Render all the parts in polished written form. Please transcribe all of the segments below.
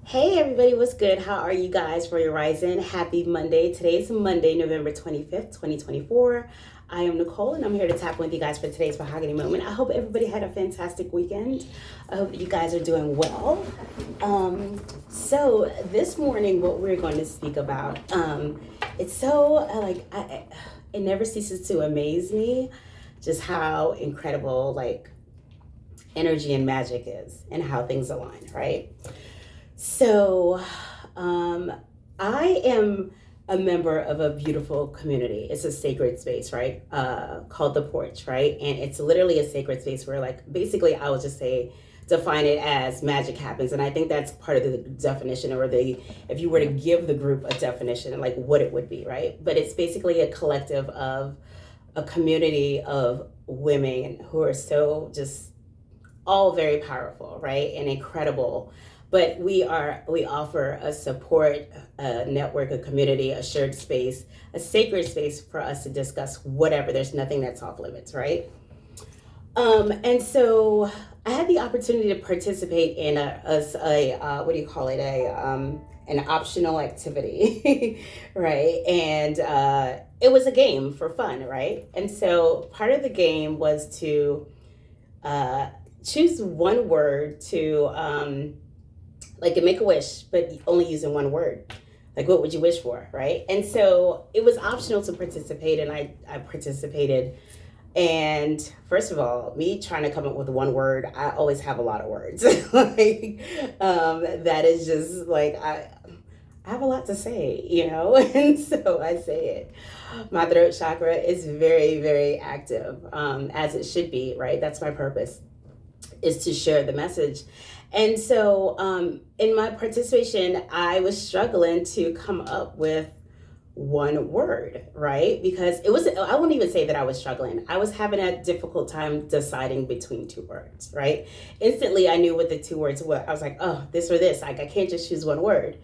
Hey everybody, what's good? How are you guys for your rising? Happy Monday. Today's Monday, November 25th, 2024. I am Nicole and I'm here to tap with you guys for today's Mahogany Moment. I hope everybody had a fantastic weekend. I hope that you guys are doing well. So this morning, what we're going to speak about, it's so it never ceases to amaze me just how incredible energy and magic is and how things align, right? So, I am a member of a beautiful community. It's a sacred space, right? Called the Porch, right? And it's literally a sacred space where, basically, I would just say, define it as magic happens. And I think that's part of the definition, or if you were to give the group a definition, like what it would be, right? But it's basically a collective of a community of women who are so just all very powerful, right? And incredible. But we offer a support, a network, a community, a shared space, a sacred space for us to discuss whatever. There's nothing that's off limits, right? And so I had the opportunity to participate in what do you call it? An optional activity, right? And it was a game for fun, right? And so part of the game was to choose one word to make a wish, but only using one word. Like, what would you wish for, right? And so it was optional to participate, and I participated. And first of all, me trying to come up with one word, I always have a lot of words. That is just I have a lot to say, and so I say it. My throat chakra is very, very active, as it should be, right? That's my purpose, is to share the message. And so in my participation, I was struggling to come up with one word, right? Because I won't even say that I was struggling. I was having a difficult time deciding between two words, right? Instantly, I knew what the two words were. I was like, oh, this or this. I can't just choose one word.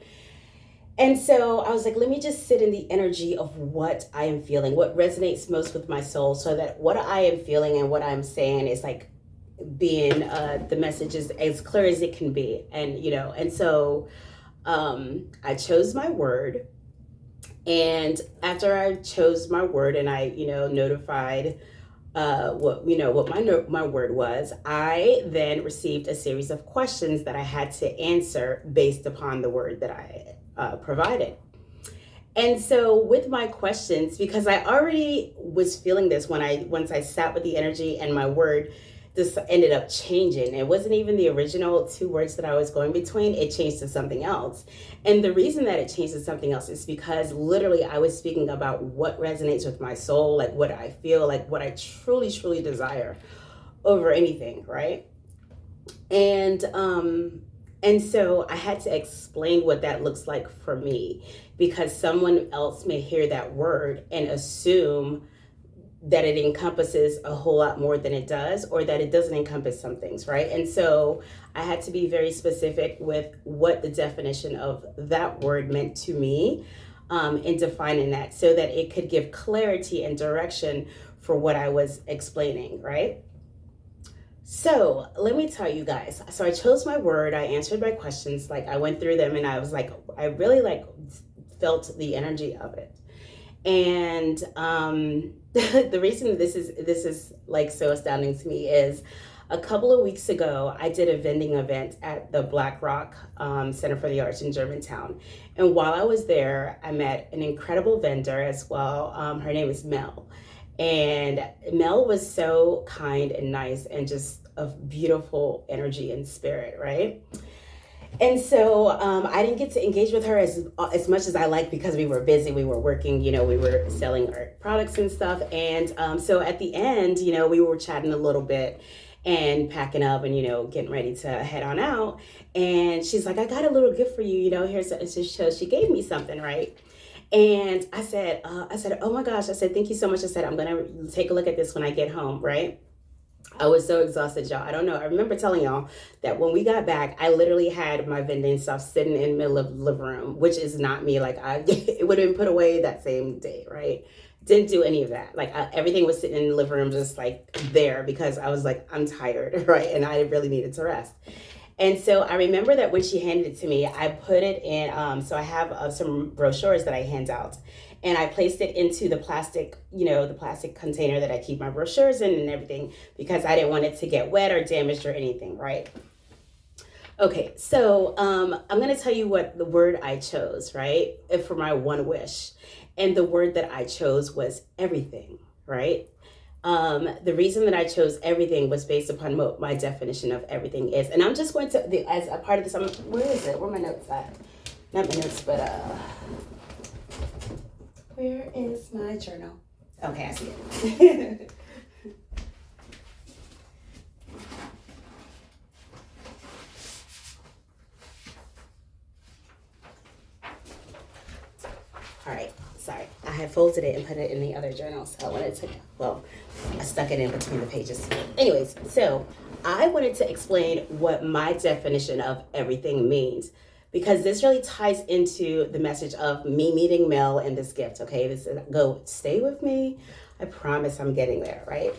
And so I was like, let me just sit in the energy of what I am feeling, what resonates most with my soul, so that what I am feeling and what I'm saying is being the message is as clear as it can be. And so I chose my word, and after I chose my word and I notified what my word was, I then received a series of questions that I had to answer based upon the word that I provided. And so with my questions, because I already was feeling this once I sat with the energy and my word, this ended up changing. It wasn't even the original two words that I was going between. It changed to something else. And the reason that it changed to something else is because literally I was speaking about what resonates with my soul, like what I feel, like what I truly, truly desire over anything, right? And so I had to explain what that looks like for me, because someone else may hear that word and assume that it encompasses a whole lot more than it does, or that it doesn't encompass some things, right? And so I had to be very specific with what the definition of that word meant to me, in defining that, so that it could give clarity and direction for what I was explaining, right? So let me tell you guys. So I chose my word, I answered my questions, I went through them, and I was I really felt the energy of it. And the reason this is so astounding to me is a couple of weeks ago, I did a vending event at the Black Rock Center for the Arts in Germantown. And while I was there, I met an incredible vendor as well. Her name is Mel. And Mel was so kind and nice and just of beautiful energy and spirit, right? And so I didn't get to engage with her as much as I liked, because we were busy, we were working, we were selling our products and stuff. And so at the end, we were chatting a little bit and packing up and, getting ready to head on out. And she's like, I got a little gift for you, here's so she gave me something, right? And I said, oh my gosh, I said, thank you so much. I said, I'm going to take a look at this when I get home, right? I was so exhausted, y'all. I don't know. I remember telling y'all that when we got back, I literally had my vending stuff sitting in the middle of the living room, which is not me. It would have been put away that same day, right? Didn't do any of that. Everything was sitting in the living room just there, because I was I'm tired, right? And I really needed to rest. And so I remember that when she handed it to me, I put it in, so I have some brochures that I hand out. And I placed it into the plastic, the plastic container that I keep my brochures in and everything, because I didn't want it to get wet or damaged or anything, right? Okay, so I'm going to tell you what the word I chose, right, for my one wish. And the word that I chose was everything, right? The reason that I chose everything was based upon what my definition of everything is. And I'm just going to, as a part of this, where is it? Where are my notes at? Not my notes, but where is my journal? Okay, I see it. All right, sorry. I had folded it and put it in the other journal, so I wanted to, I stuck it in between the pages. Anyways, so I wanted to explain what my definition of everything means, because this really ties into the message of me meeting Mel and this gift, okay? Stay with me. I promise I'm getting there, right?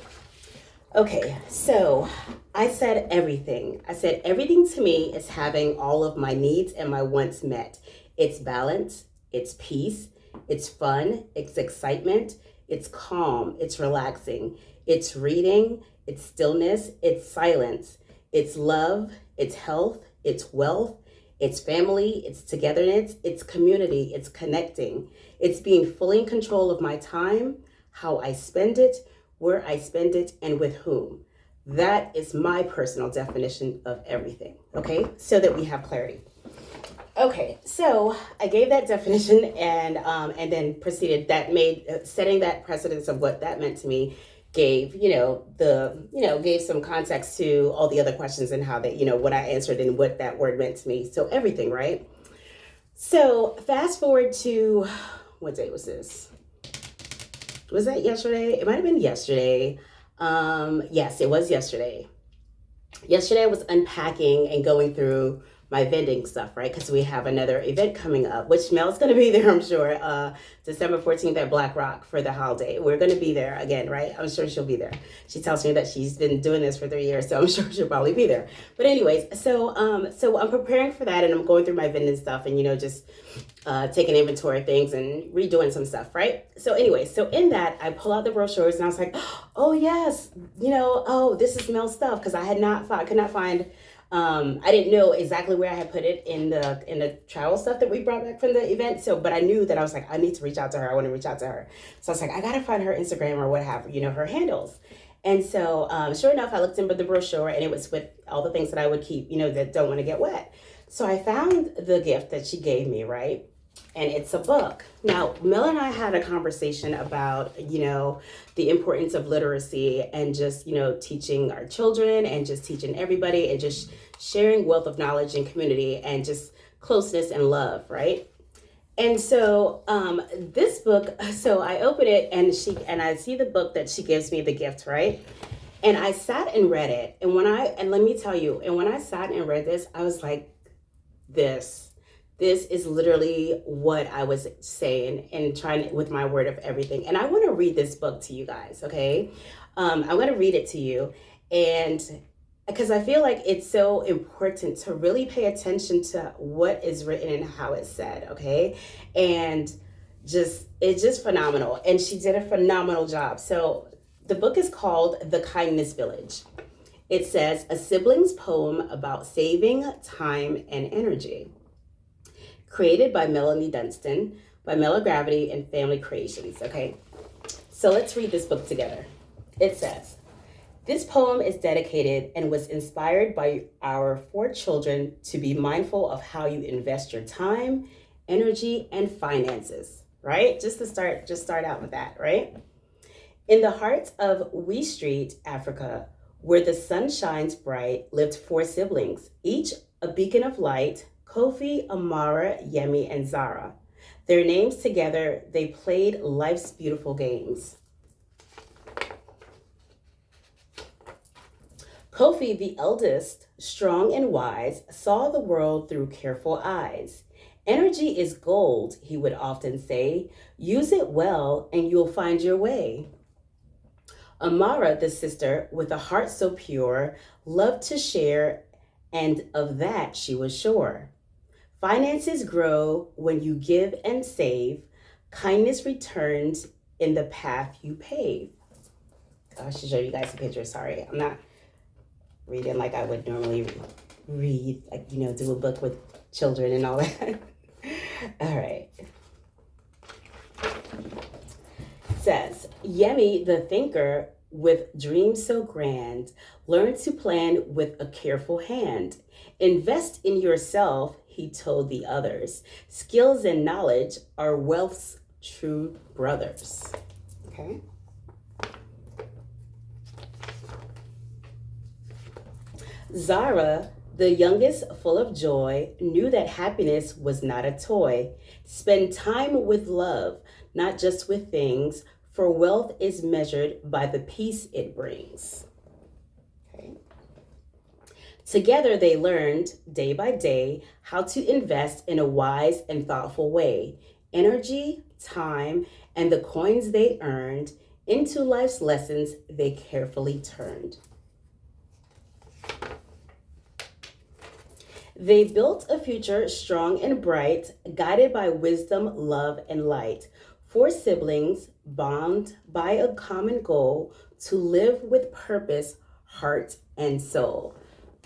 Okay, so I said everything. I said everything to me is having all of my needs and my wants met. It's balance, it's peace, it's fun, it's excitement, it's calm, it's relaxing, it's reading, it's stillness, it's silence, it's love, it's health, it's wealth, it's family, it's togetherness, it's community, it's connecting, it's being fully in control of my time, how I spend it, where I spend it, and with whom. That is my personal definition of everything, okay? So that we have clarity. Okay, so I gave that definition and then proceeded, setting that precedence of what that meant to me, gave some context to all the other questions and how they, what I answered and what that word meant to me. So everything, right? So fast forward to, what day was this? Was that yesterday? It might have been yesterday. Yes, it was yesterday. Yesterday I was unpacking and going through my vending stuff, right? Because we have another event coming up, which Mel's going to be there, I'm sure, December 14th at Black Rock for the holiday. We're going to be there again, right? I'm sure she'll be there. She tells me that she's been doing this for 3 years, so I'm sure she'll probably be there. But anyways, so I'm preparing for that, and I'm going through my vending stuff and, just taking inventory of things and redoing some stuff, right? So anyway, so in that, I pull out the brochures and I was like, oh yes, this is Mel's stuff, because I could not find, I didn't know exactly where I had put it in the travel stuff that we brought back from the event. So, but I knew that I was like, I need to reach out to her. I want to reach out to her. So I was like, I got to find her Instagram or what have you, her handles. And so, sure enough, I looked in the brochure and it was with all the things that I would keep, that don't want to get wet. So I found the gift that she gave me, right? And it's a book. Now, Mel and I had a conversation about, the importance of literacy and just, teaching our children and just teaching everybody and just sharing wealth of knowledge and community and just closeness and love, right? And so this book, so I open it and I see the book that she gives me the gift, right? And I sat and read it. And let me tell you, and when I sat and read this, I was like, this is literally what I was saying and trying with my word of everything. And I want to read this book to you guys, okay? I'm going to read it to you. And because I feel like it's so important to really pay attention to what is written and how it's said, okay? And it's just phenomenal. And she did a phenomenal job. So the book is called The Kindness Village. It says, a sibling's poem about saving time and energy. Created by Melonie Dunston, by Melogravity and Family Creations, okay? So let's read this book together. It says, this poem is dedicated and was inspired by our 4 children to be mindful of how you invest your time, energy, and finances, right? Just start out with that, right? In the heart of Wee Street, Africa, where the sun shines bright, lived 4 siblings, each a beacon of light, Kofi, Amara, Yemi, and Zara. Their names together, they played life's beautiful games. Kofi, the eldest, strong and wise, saw the world through careful eyes. Energy is gold, he would often say. Use it well and you'll find your way. Amara, the sister, with a heart so pure, loved to share and of that she was sure. Finances grow when you give and save. Kindness returns in the path you pave. I should show you guys a picture. Sorry, I'm not reading like I would normally read, like, do a book with children and all that. All right. It says, Yemi the thinker with dreams so grand, learn to plan with a careful hand. Invest in yourself, he told the others. Skills and knowledge are wealth's true brothers. Okay. Zara, the youngest, full of joy, knew that happiness was not a toy. Spend time with love, not just with things, for wealth is measured by the peace it brings. Okay. Together they learned, day by day, how to invest in a wise and thoughtful way. Energy, time, and the coins they earned into life's lessons they carefully turned. They built a future strong and bright, guided by wisdom, love, and light. 4 siblings, bound by a common goal to live with purpose, heart, and soul.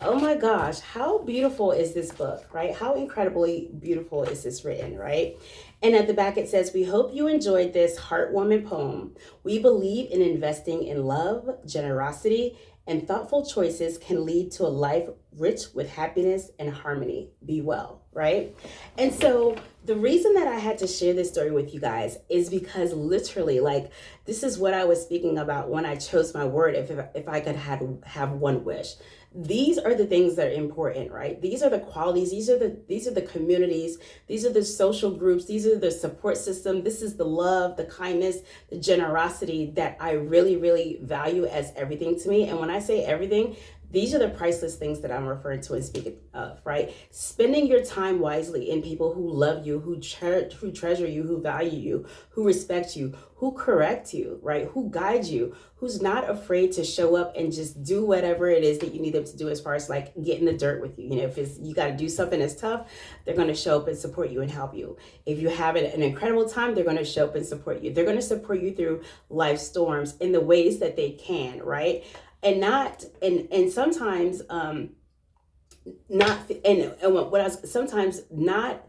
Oh my gosh, how beautiful is this book, right? How incredibly beautiful is this written, right? And at the back it says, we hope you enjoyed this heartwarming poem. We believe in investing in love, generosity, and thoughtful choices can lead to a life rich with happiness and harmony. Be well, right? And so the reason that I had to share this story with you guys is because literally, like, this is what I was speaking about when I chose my word, if I could have one wish. These are the things that are important, right? These are the qualities, these are the communities, these are the social groups, these are the support system. This is the love, the kindness, the generosity that I really, really value as everything to me. And when I say everything, these are the priceless things that I'm referring to and speaking of, right? Spending your time wisely in people who love you, who treasure you, who value you, who respect you, who correct you, right? Who guide you, who's not afraid to show up and just do whatever it is that you need them to do as far as like get in the dirt with you. If you got to do something that's tough, they're going to show up and support you and help you. If you have an incredible time, they're going to show up and support you. They're going to support you through life storms in the ways that they can, right? And not, and sometimes, not, and what I was sometimes not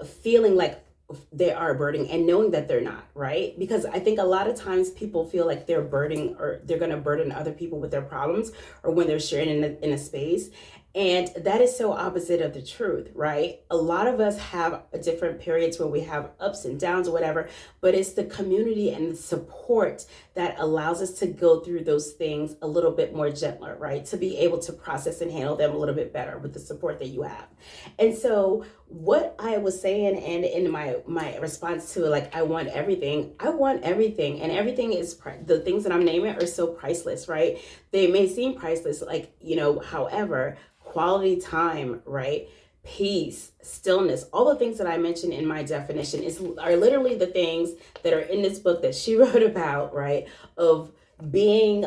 feeling like they are a burden and knowing that they're not, right? Because I think a lot of times people feel like they're burdening or they're going to burden other people with their problems or when they're sharing in a space. And that is so opposite of the truth, right? A lot of us have different periods where we have ups and downs or whatever, but it's the community and the support that allows us to go through those things a little bit more gentler, right? To be able to process and handle them a little bit better with the support that you have. And so what I was saying, and in my response to like, I want everything, and everything is, the things that I'm naming are so priceless, right? They may seem priceless, like, however, quality time, right? Peace, stillness, all the things that I mentioned in my definition are literally the things that are in this book that she wrote about, right? Of being,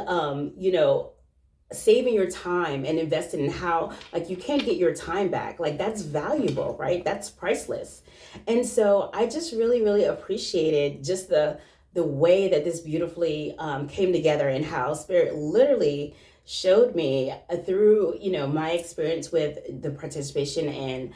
saving your time and investing in how, like, you can't get your time back. Like, that's valuable, right? That's priceless. And so I just really, really appreciated just the way that this beautifully came together and how Spirit literally showed me through, my experience with the participation and,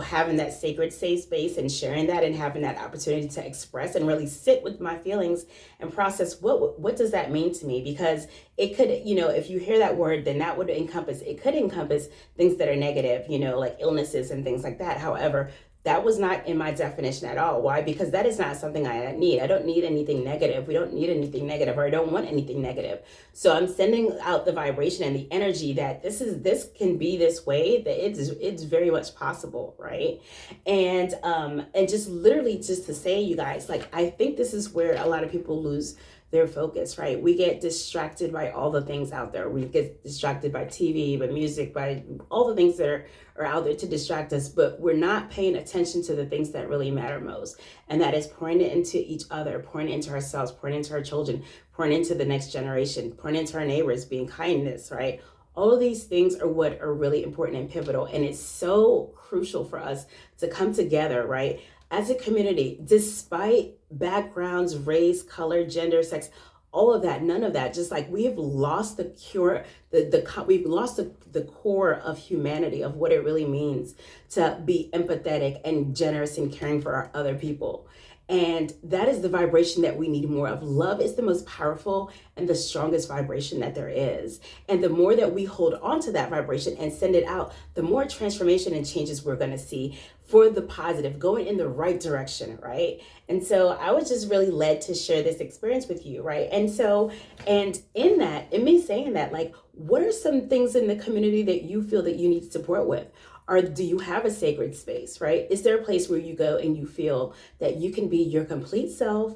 having that sacred safe space and sharing that and having that opportunity to express and really sit with my feelings and process what does that mean to me? Because it could, if you hear that word, then that would encompass things that are negative, like illnesses and things like that. However, that was not in my definition at all. Why? Because that is not something I need. I don't need anything negative. We don't need anything negative, or I don't want anything negative. So I'm sending out the vibration and the energy that this can be this way, that it's very much possible, right? And just literally just to say, you guys, like, I think this is where a lot of people lose their focus, right? We get distracted by all the things out there. We get distracted by TV, by music, by all the things that are out there to distract us, but we're not paying attention to the things that really matter most. And that is pouring it into each other, pouring it into ourselves, pouring it into our children, pouring into the next generation, pouring into our neighbors, being kindness, right? All of these things are what are really important and pivotal. And it's so crucial for us to come together, right? As a community, despite backgrounds, race, color, gender, sex, all of that, none of that, just like we have lost the cure, we've lost the core of humanity, of what it really means to be empathetic and generous and caring for our other people. And that is the vibration that we need more of. Love is the most powerful and the strongest vibration that there is. And the more that we hold on to that vibration and send it out, the more transformation and changes we're going to see for the positive, going in the right direction, right? And so I was just really led to share this experience with you, right? And so, and in that, in me saying that, like, what are some things in the community that you feel that you need support with? Or do you have a sacred space, right? Is there a place where you go and you feel that you can be your complete self,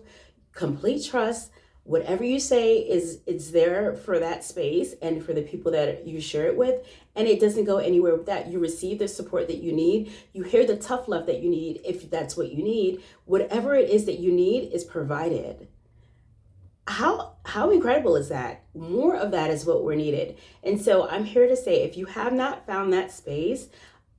complete trust? Whatever you say it's there for that space and for the people that you share it with, and it doesn't go anywhere with that. You receive the support that you need. You hear the tough love that you need, if that's what you need. Whatever it is that you need is provided. How incredible is that? More of that is what we're needed. And so I'm here to say, if you have not found that space,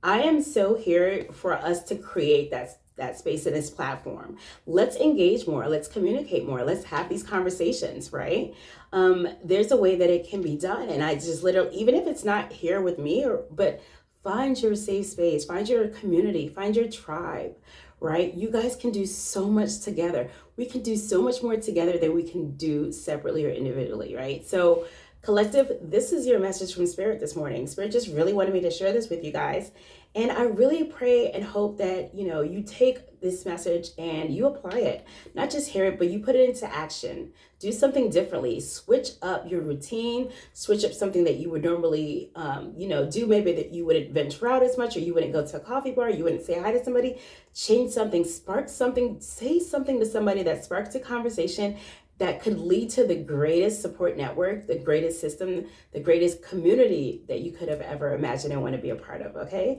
I am so here for us to create that space in this platform. Let's engage more. Let's communicate more. Let's have these conversations, right? There's a way that it can be done. And I just literally, even if it's not here with me, but find your safe space, find your community, find your tribe, right? You guys can do so much together. We can do so much more together than we can do separately or individually, right? So collective, this is your message from Spirit this morning. Spirit just really wanted me to share this with you guys. And I really pray and hope that, you take this message and you apply it. Not just hear it, but you put it into action. Do something differently. Switch up your routine. Switch up something that you would normally, do. Maybe that you wouldn't venture out as much, or you wouldn't go to a coffee bar. You wouldn't say hi to somebody. Change something. Spark something. Say something to somebody that sparks a conversation that could lead to the greatest support network, the greatest system, the greatest community that you could have ever imagined and want to be a part of, okay?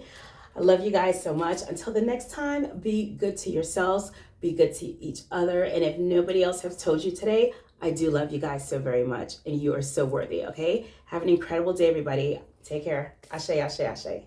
I love you guys so much. Until the next time, be good to yourselves, be good to each other. And if nobody else has told you today, I do love you guys so very much. And you are so worthy, okay? Have an incredible day, everybody. Take care. Ashe, ashe, ashe.